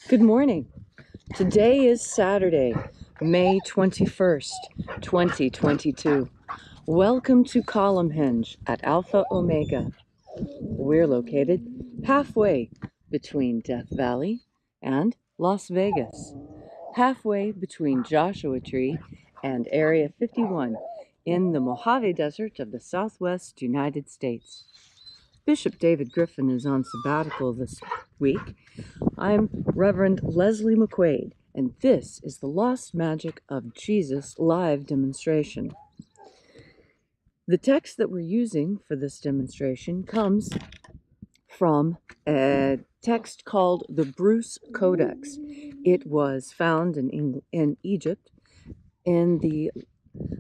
Good morning. Today is Saturday, May 21st, 2022. Welcome to Columnhenge at Alpha Ωmega. We're located halfway between Death Valley and Las Vegas, halfway between Joshua Tree and Area 51 in the Mojave Desert of the Southwest United States. Bishop David Griffin is on sabbatical this week. I'm Reverend Leslie McQuade, and this is the Lost Magic of Jesus live demonstration. The text that we're using for this demonstration comes from a text called the Bruce Codex. It was found in Egypt in the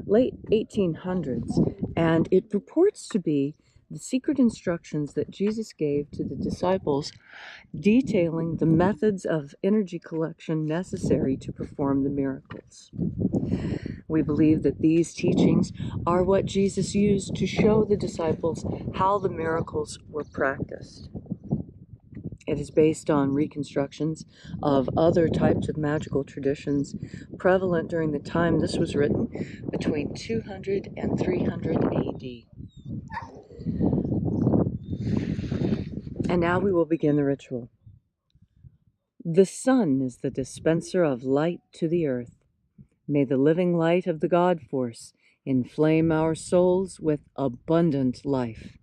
late 1800s, and it purports to be the secret instructions that Jesus gave to the disciples detailing the methods of energy collection necessary to perform the miracles. We believe that these teachings are what Jesus used to show the disciples how the miracles were practiced. It is based on reconstructions of other types of magical traditions prevalent during the time this was written, between 200 and 300 AD. And now we will begin the ritual. The sun is the dispenser of light to the earth. May the living light of the God force inflame our souls with abundant life.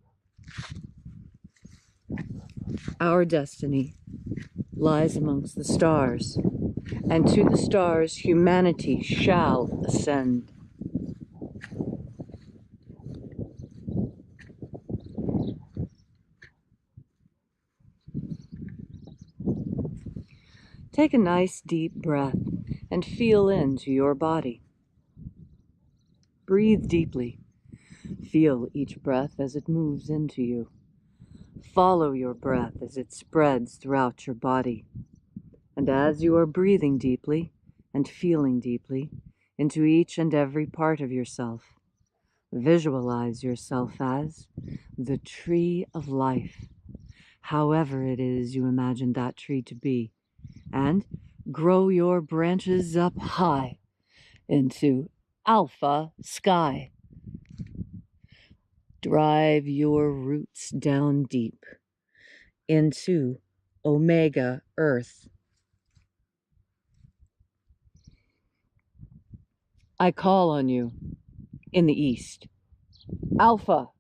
Our destiny lies amongst the stars, and to the stars humanity shall ascend. Take a nice deep breath and feel into your body. Breathe deeply. Feel each breath as it moves into you. Follow your breath as it spreads throughout your body. And as you are breathing deeply and feeling deeply into each and every part of yourself, visualize yourself as the tree of life, however it is you imagine that tree to be, and grow your branches up high into alpha sky. Drive your roots down deep into omega earth. I call on you in the east. Alpha.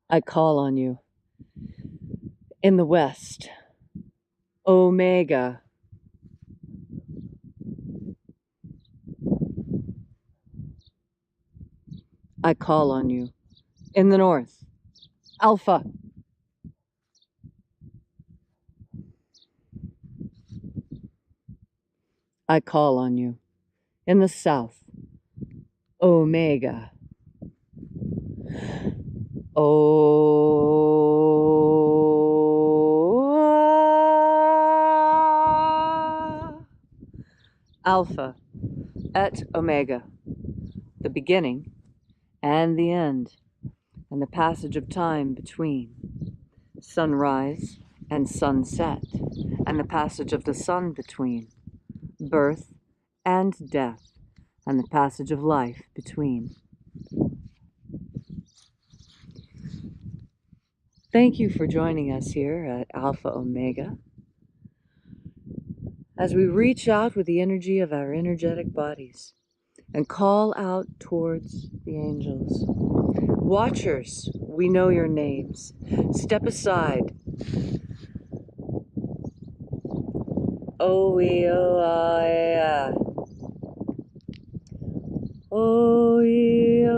I call on you in the west. Omega. I call on you in the north. Alpha. I call on you in the south. Omega. Alpha et Omega, the beginning and the end, and the passage of time between, sunrise and sunset, and the passage of the sun between, birth and death, and the passage of life between. Thank you for joining us here at Alpha Ωmega as we reach out with the energy of our energetic bodies and call out towards the angels. Watchers, we know your names. Step aside. O-E-O-I-A. O-E-O-I-A.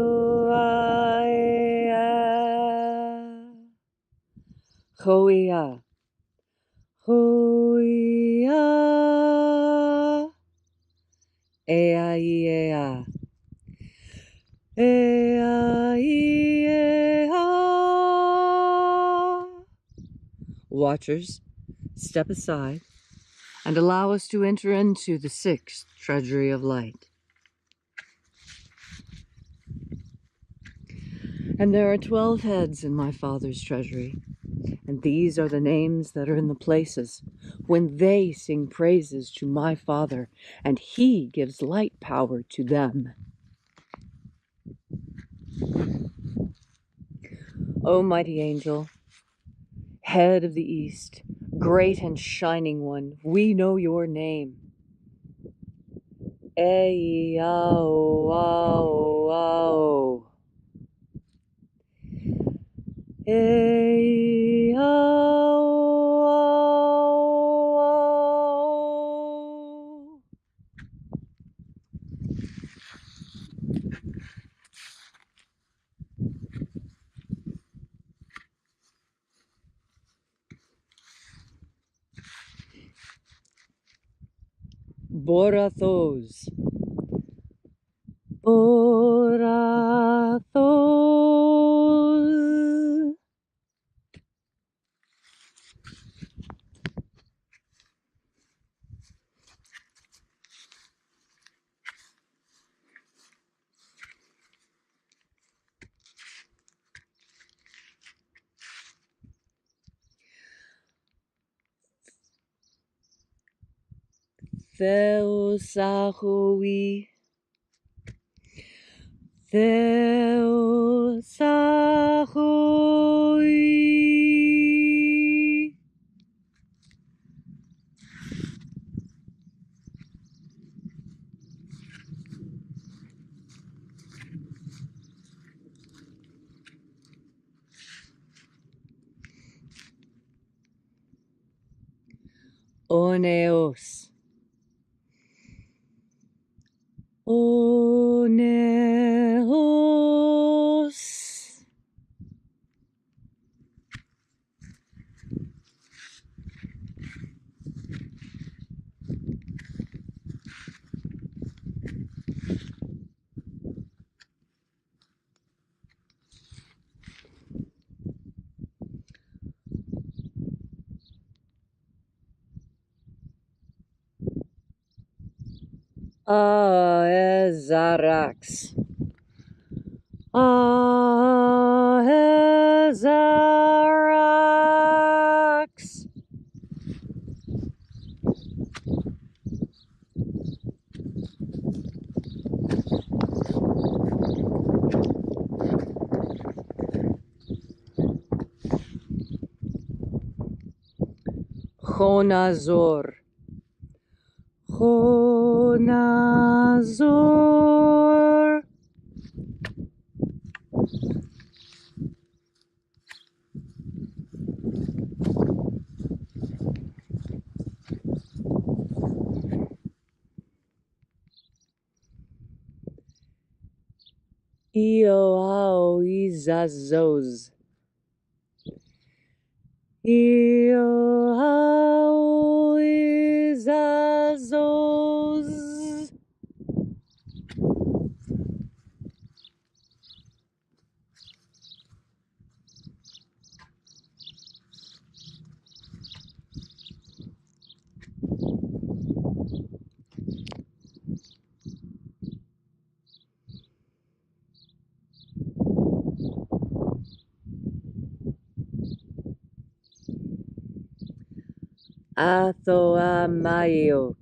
Ho-E-A. Ho-E-A. E-I-E-A. E-I-E-A. Watchers, step aside and allow us to enter into the sixth Treasury of Light. And there are 12 heads in my Father's treasury, and these are the names that are in the places when they sing praises to my Father, and He gives light power to them. O mighty angel, head of the east, great and shining one, we know your name. Ei-ao-ao-ao. Ei-ao-ao-ao. Borathos. Borathos. Theosahui. Theosahui. Oneos. Oneos. Aezarax. Aezarax. Chonazor. Chonazor. Ioao-izazos. Ioao-izazos. Athoamaiox.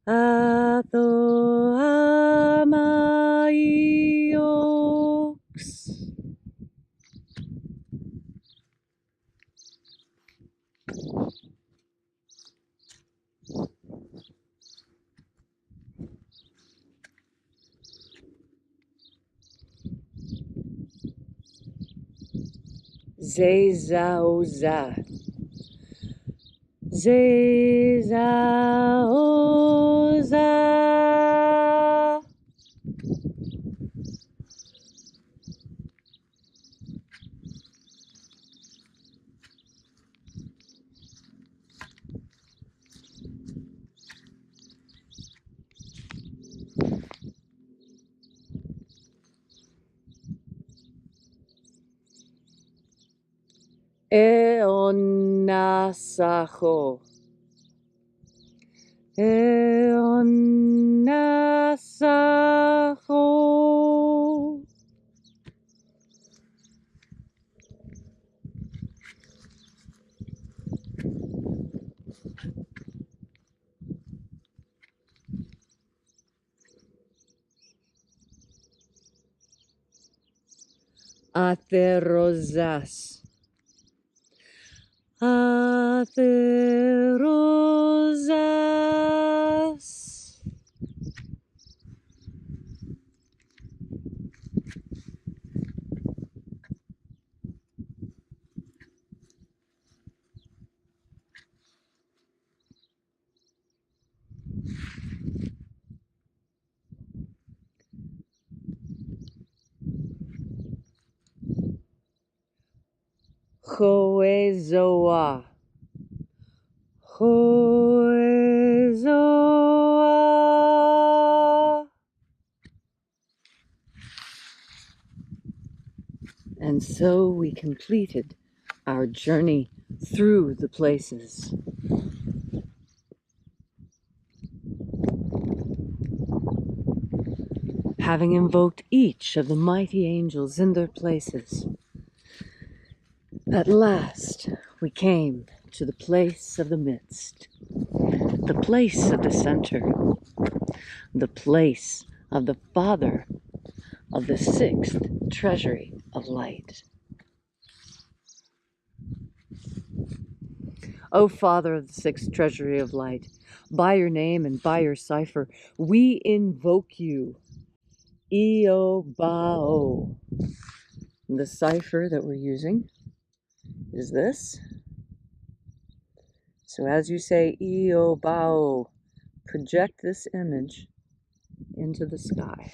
Athoamaiox. Zezaoza. Zezaoza. Eonasacho. Eonasacho. Atherosas. Atherosas. Hoezoa. Hoezoa. And so we completed our journey through the places. Having invoked each of the mighty angels in their places, at last we came to the place of the midst, the place of the center, the place of the Father of the sixth Treasury of Light. O Father of the sixth Treasury of Light, by your name and by your cipher, we invoke you. Eobao. The cipher that we're using is this. So as you say Eobao, project this image into the sky.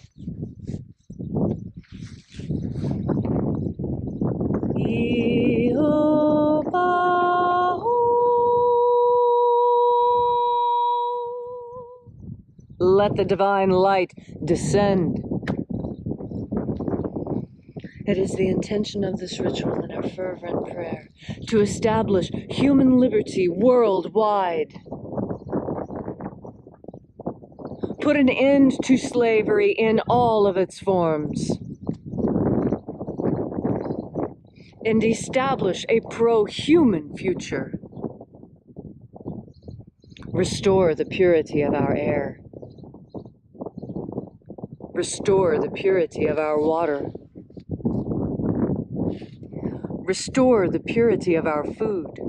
Eobao. Let the divine light descend. It is the intention of this ritual and our fervent prayer to establish human liberty worldwide. Put an end to slavery in all of its forms. And establish a pro-human future. Restore the purity of our air. Restore the purity of our water. Restore the purity of our food.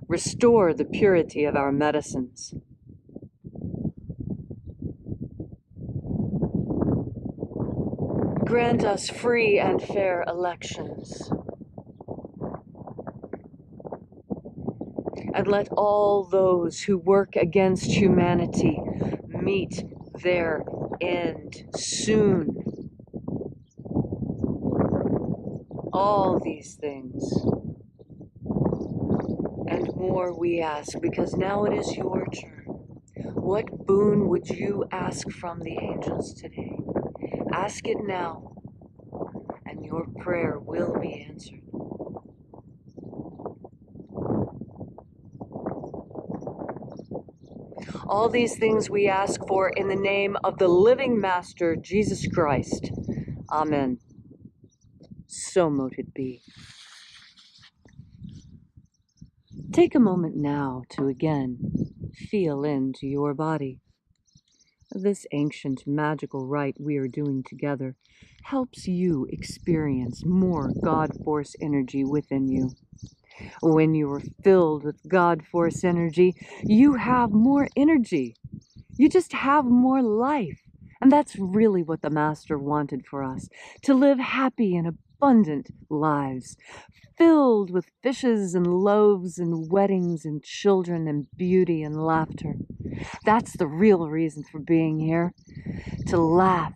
Restore the purity of our medicines. Grant us free and fair elections. And let all those who work against humanity meet their end soon. All these things and more we ask, because now it is your turn. What boon would you ask from the angels today? Ask it now, and your prayer will be answered. All these things we ask for in the name of the living Master, Jesus Christ. Amen. So mote it be. Take a moment now to again feel into your body. This ancient magical rite we are doing together helps you experience more God Force energy within you. When you are filled with God Force energy, you have more energy. You just have more life. And that's really what the Master wanted for us, to live happy and abundant lives, filled with fishes and loaves and weddings and children and beauty and laughter. That's the real reason for being here, to laugh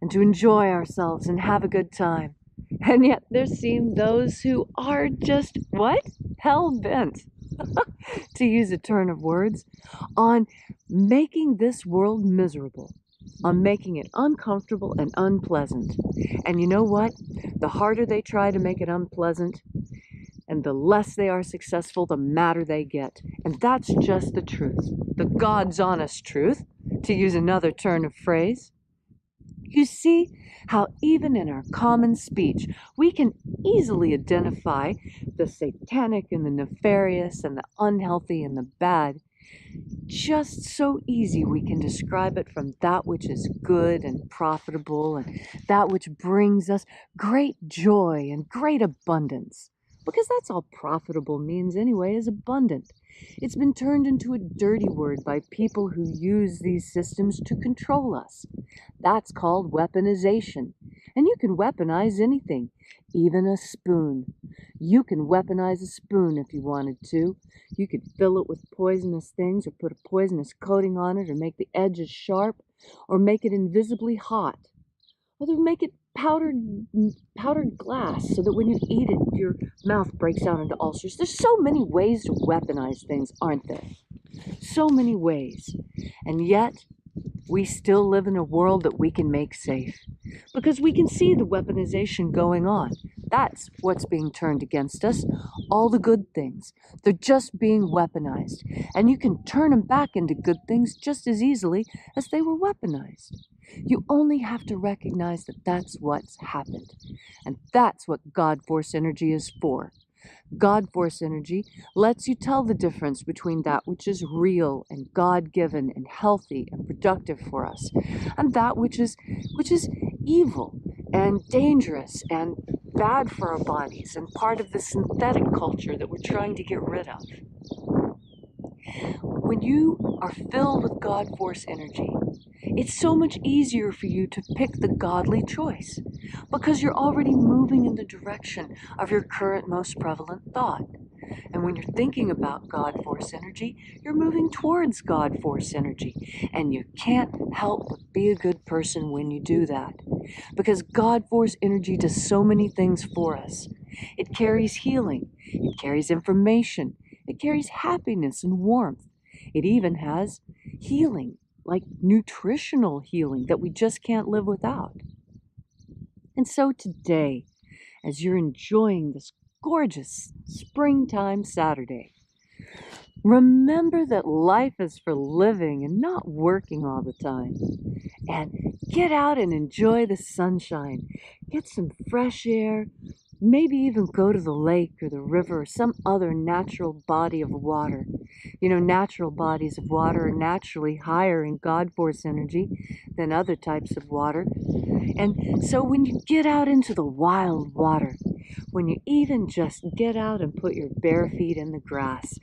and to enjoy ourselves and have a good time. And yet there seem those who are just, what? Hell-bent, to use a turn of words, on making this world miserable, on making it uncomfortable and unpleasant. And you know what? The harder they try to make it unpleasant, and the less they are successful, the madder they get. And that's just the truth, the God's honest truth, to use another turn of phrase. You see how even in our common speech, we can easily identify the satanic and the nefarious and the unhealthy and the bad, just so easy we can describe it from that which is good and profitable and that which brings us great joy and great abundance. Because that's all profitable means anyway, is abundant. It's been turned into a dirty word by people who use these systems to control us. That's called weaponization. And you can weaponize anything, even a spoon. You can weaponize a spoon if you wanted to. You could fill it with poisonous things or put a poisonous coating on it or make the edges sharp or make it invisibly hot. Or make it powdered glass so that when you eat it, your mouth breaks out into ulcers. There's so many ways to weaponize things, aren't there? So many ways. And yet, we still live in a world that we can make safe because we can see the weaponization going on. That's what's being turned against us. All the good things. They're just being weaponized. And you can turn them back into good things just as easily as they were weaponized. You only have to recognize that that's what's happened. And that's what God Force energy is for. God Force energy lets you tell the difference between that which is real and God-given and healthy and productive for us, and that which is evil and dangerous and bad for our bodies and part of the synthetic culture that we're trying to get rid of. When you are filled with God Force energy, it's so much easier for you to pick the godly choice because you're already moving in the direction of your current most prevalent thought. And when you're thinking about God Force energy, you're moving towards God Force energy. And you can't help but be a good person when you do that. Because God Force energy does so many things for us. It carries healing. It carries information. It carries happiness and warmth. It even has healing, like nutritional healing that we just can't live without. And so today, as you're enjoying this gorgeous springtime Saturday, remember that life is for living and not working all the time. And get out and enjoy the sunshine. Get some fresh air. Maybe even go to the lake or the river or some other natural body of water. You know, natural bodies of water are naturally higher in God Force energy than other types of water. And so when you get out into the wild water, when you even just get out and put your bare feet in the grass,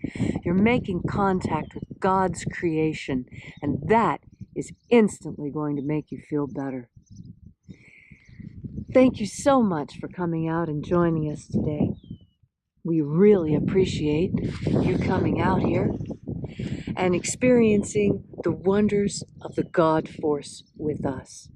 you're making contact with God's creation, and that is instantly going to make you feel better. Thank you so much for coming out and joining us today. We really appreciate you coming out here and experiencing the wonders of the God Force with us.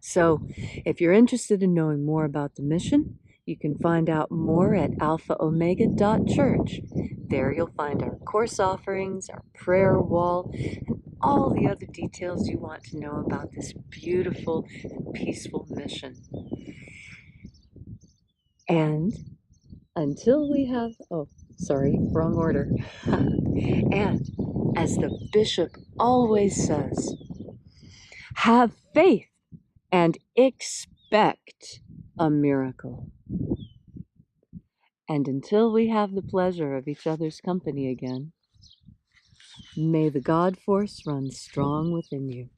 So, if you're interested in knowing more about the mission, you can find out more at alphaomega.church. There you'll find our course offerings, our prayer wall, and all the other details you want to know about this beautiful and peaceful mission. And until we have, wrong order. And as the bishop always says, have faith and expect a miracle. And until we have the pleasure of each other's company again, may the God Force run strong within you.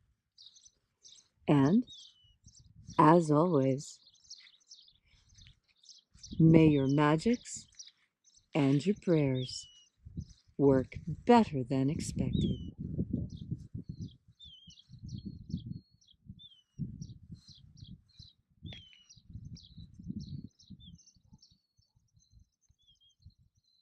And, as always, may your magics and your prayers work better than expected.